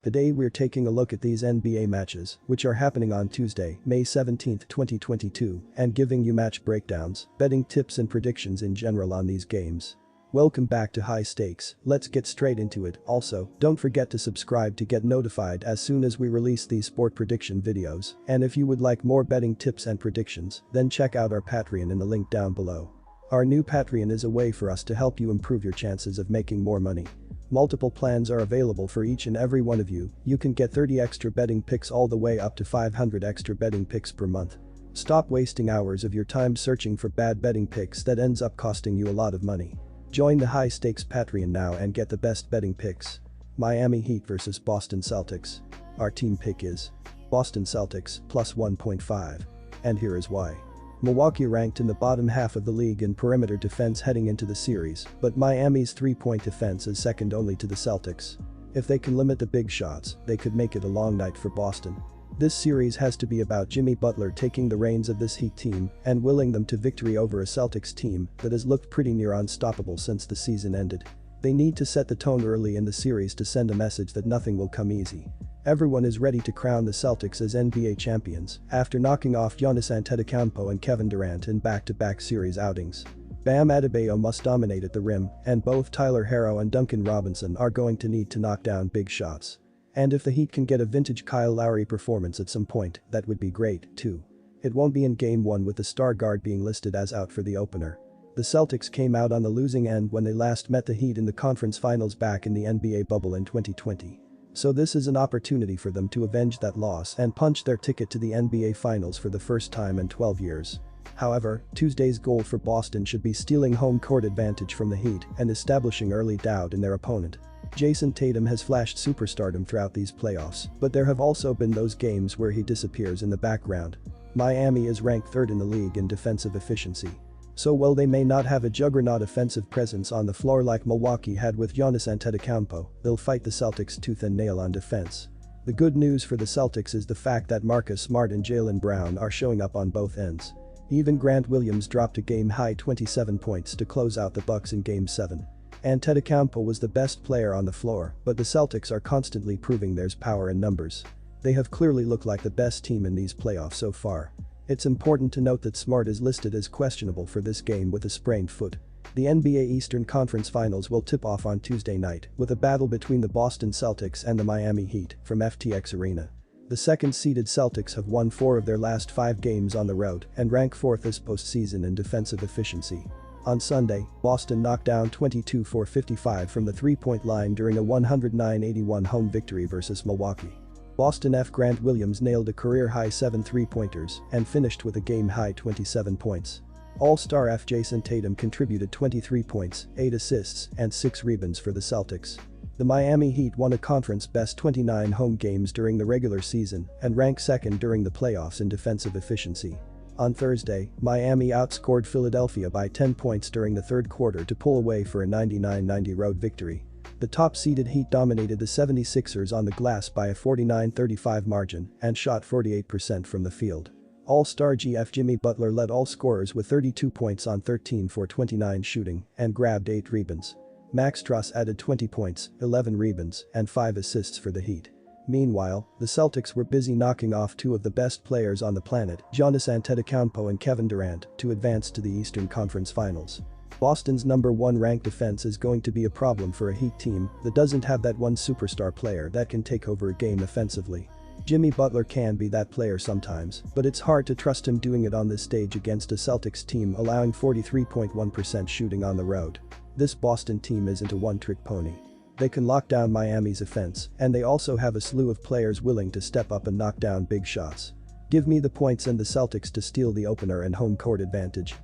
Today we're taking a look at these NBA matches, which are happening on Tuesday, May 17, 2022, and giving you match breakdowns, betting tips and predictions in general on these games. Welcome back to High Stakes, let's get straight into it. Also, don't forget to subscribe to get notified as soon as we release these sport prediction videos, and if you would like more betting tips and predictions, then check out our Patreon in the link down below. Our new Patreon is a way for us to help you improve your chances of making more money. Multiple plans are available for each and every one of you. You can get 30 extra betting picks all the way up to 500 extra betting picks per month. Stop wasting hours of your time searching for bad betting picks that ends up costing you a lot of money. Join the High Stakes Patreon now and get the best betting picks. Miami Heat vs Boston Celtics. Our team pick is Boston Celtics plus 1.5. And here is why. Milwaukee ranked in the bottom half of the league in perimeter defense heading into the series, but Miami's three-point defense is second only to the Celtics. If they can limit the big shots, they could make it a long night for Boston. This series has to be about Jimmy Butler taking the reins of this Heat team and willing them to victory over a Celtics team that has looked pretty near unstoppable since the season ended. They need to set the tone early in the series to send a message that nothing will come easy. Everyone is ready to crown the Celtics as NBA champions after knocking off Giannis Antetokounmpo and Kevin Durant in back-to-back series outings. Bam Adebayo must dominate at the rim, and both Tyler Herro and Duncan Robinson are going to need to knock down big shots. And if the Heat can get a vintage Kyle Lowry performance at some point, that would be great, too. It won't be in Game 1 with the star guard being listed as out for the opener. The Celtics came out on the losing end when they last met the Heat in the conference finals back in the NBA bubble in 2020. So this is an opportunity for them to avenge that loss and punch their ticket to the NBA Finals for the first time in 12 years. However, Tuesday's goal for Boston should be stealing home court advantage from the Heat and establishing early doubt in their opponent. Jason Tatum has flashed superstardom throughout these playoffs, but there have also been those games where he disappears in the background. Miami is ranked third in the league in defensive efficiency. So while they may not have a juggernaut offensive presence on the floor like Milwaukee had with Giannis Antetokounmpo, they'll fight the Celtics tooth and nail on defense. The good news for the Celtics is the fact that Marcus Smart and Jaylen Brown are showing up on both ends. Even Grant Williams dropped a game-high 27 points to close out the Bucks in Game 7. Antetokounmpo was the best player on the floor, but the Celtics are constantly proving there's power in numbers. They have clearly looked like the best team in these playoffs so far. It's important to note that Smart is listed as questionable for this game with a sprained foot. The NBA Eastern Conference Finals will tip off on Tuesday night with a battle between the Boston Celtics and the Miami Heat from FTX Arena. The second-seeded Celtics have won 4 of their last 5 games on the road and rank 4th this postseason in defensive efficiency. On Sunday, Boston knocked down 22 for 55 from the three-point line during a 109-81 home victory versus Milwaukee. Boston F. Grant Williams nailed a career-high 7 three-pointers and finished with a game-high 27 points. All-Star F. Jason Tatum contributed 23 points, 8 assists, and 6 rebounds for the Celtics. The Miami Heat won a conference-best 29 home games during the regular season and ranked second during the playoffs in defensive efficiency. On Thursday, Miami outscored Philadelphia by 10 points during the third quarter to pull away for a 99-90 road victory. The top-seeded Heat dominated the 76ers on the glass by a 49-35 margin and shot 48% from the field. All-Star GF Jimmy Butler led all scorers with 32 points on 13 for 29 shooting and grabbed 8 rebounds. Max Strus added 20 points, 11 rebounds, and 5 assists for the Heat. Meanwhile, the Celtics were busy knocking off 2 of the best players on the planet, Giannis Antetokounmpo and Kevin Durant, to advance to the Eastern Conference Finals. Boston's number 1 ranked defense is going to be a problem for a Heat team that doesn't have that one superstar player that can take over a game offensively. Jimmy Butler can be that player sometimes, but it's hard to trust him doing it on this stage against a Celtics team allowing 43.1% shooting on the road. This Boston team isn't a one-trick pony. They can lock down Miami's offense, and they also have a slew of players willing to step up and knock down big shots. Give me the points and the Celtics to steal the opener and home court advantage.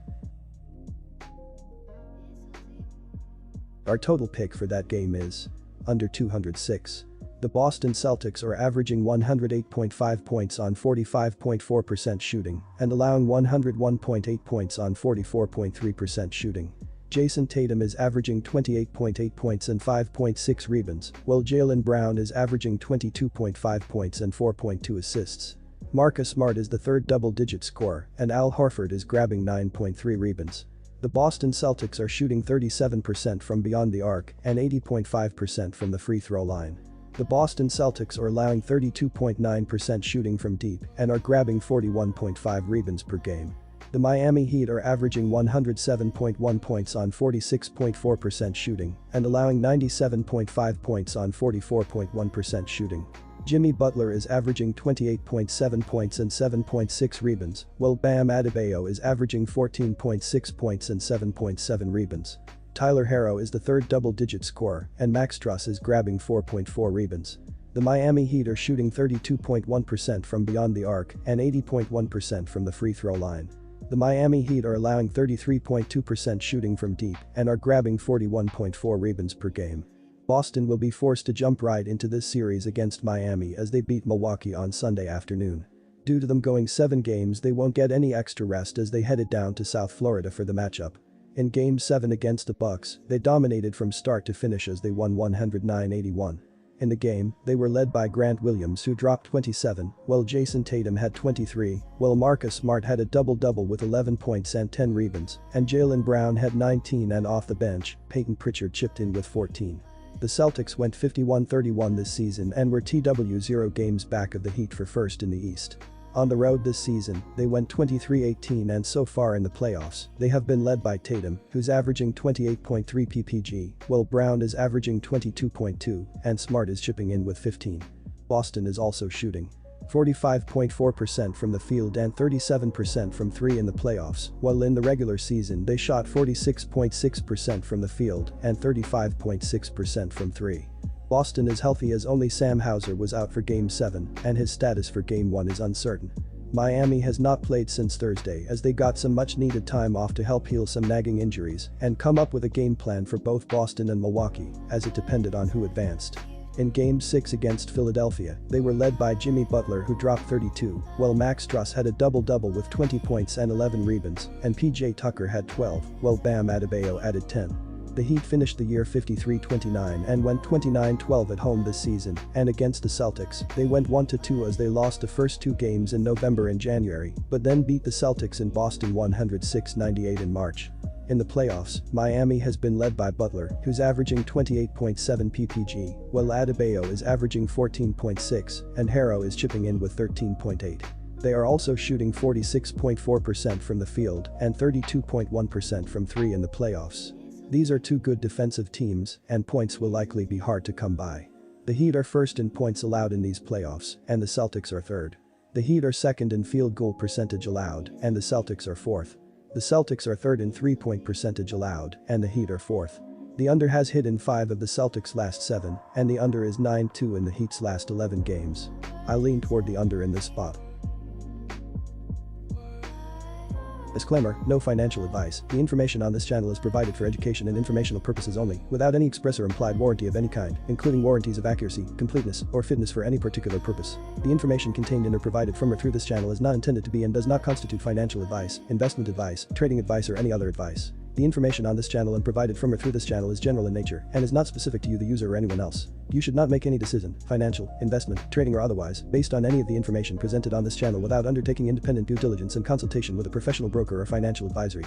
Our total pick for that game is under 206. The Boston Celtics are averaging 108.5 points on 45.4% shooting and allowing 101.8 points on 44.3% shooting. Jason Tatum is averaging 28.8 points and 5.6 rebounds, while Jaylen Brown is averaging 22.5 points and 4.2 assists. Marcus Smart is the third double-digit scorer, and Al Horford is grabbing 9.3 rebounds. The Boston Celtics are shooting 37% from beyond the arc and 80.5% from the free throw line. The Boston Celtics are allowing 32.9% shooting from deep and are grabbing 41.5 rebounds per game. The Miami Heat are averaging 107.1 points on 46.4% shooting and allowing 97.5 points on 44.1% shooting. Jimmy Butler is averaging 28.7 points and 7.6 rebounds, while Bam Adebayo is averaging 14.6 points and 7.7 rebounds. Tyler Herro is the third double-digit scorer, and Max Strus is grabbing 4.4 rebounds. The Miami Heat are shooting 32.1% from beyond the arc and 80.1% from the free throw line. The Miami Heat are allowing 33.2% shooting from deep and are grabbing 41.4 rebounds per game. Boston will be forced to jump right into this series against Miami as they beat Milwaukee on Sunday afternoon. Due to them going 7 games, they won't get any extra rest as they headed down to South Florida for the matchup. In Game 7 against the Bucks, they dominated from start to finish as they won 109-81. In the game, they were led by Grant Williams, who dropped 27, while Jason Tatum had 23, while Marcus Smart had a double-double with 11 points and 10 rebounds, and Jaylen Brown had 19, and off the bench, Peyton Pritchard chipped in with 14. The Celtics went 51-31 this season and were 0 games back of the Heat for first in the East. On the road this season, they went 23-18, and so far in the playoffs, they have been led by Tatum, who's averaging 28.3 ppg, while Brown is averaging 22.2 and Smart is chipping in with 15. Boston is also shooting 45.4% from the field and 37% from 3 in the playoffs, while in the regular season they shot 46.6% from the field and 35.6% from 3. Boston is healthy as only Sam Hauser was out for Game 7 and his status for Game 1 is uncertain. Miami has not played since Thursday as they got some much-needed time off to help heal some nagging injuries and come up with a game plan for both Boston and Milwaukee, as it depended on who advanced. In Game 6 against Philadelphia, they were led by Jimmy Butler, who dropped 32, while Max Strus had a double-double with 20 points and 11 rebounds, and PJ Tucker had 12, while Bam Adebayo added 10. The Heat finished the year 53-29 and went 29-12 at home this season, and against the Celtics, they went 1-2 as they lost the first 2 games in November and January, but then beat the Celtics in Boston 106-98 in March. In the playoffs, Miami has been led by Butler, who's averaging 28.7 ppg, while Adebayo is averaging 14.6 and Herro is chipping in with 13.8. They are also shooting 46.4% from the field and 32.1% from 3 in the playoffs. These are 2 good defensive teams, and points will likely be hard to come by. The Heat are first in points allowed in these playoffs, and the Celtics are third. The Heat are second in field goal percentage allowed, and the Celtics are fourth. The Celtics are third in 3-point percentage allowed, and the Heat are fourth. The under has hit in 5 of the Celtics' last 7, and the under is 9-2 in the Heat's last 11 games. I lean toward the under in this spot. Disclaimer: no financial advice. The information on this channel is provided for education and informational purposes only, without any express or implied warranty of any kind, including warranties of accuracy, completeness, or fitness for any particular purpose. The information contained in or provided from or through this channel is not intended to be and does not constitute financial advice, investment advice, trading advice, or any other advice. The information on this channel and provided from or through this channel is general in nature and is not specific to you, the user, or anyone else. You should not make any decision, financial, investment, trading, or otherwise, based on any of the information presented on this channel without undertaking independent due diligence and consultation with a professional broker or financial advisory.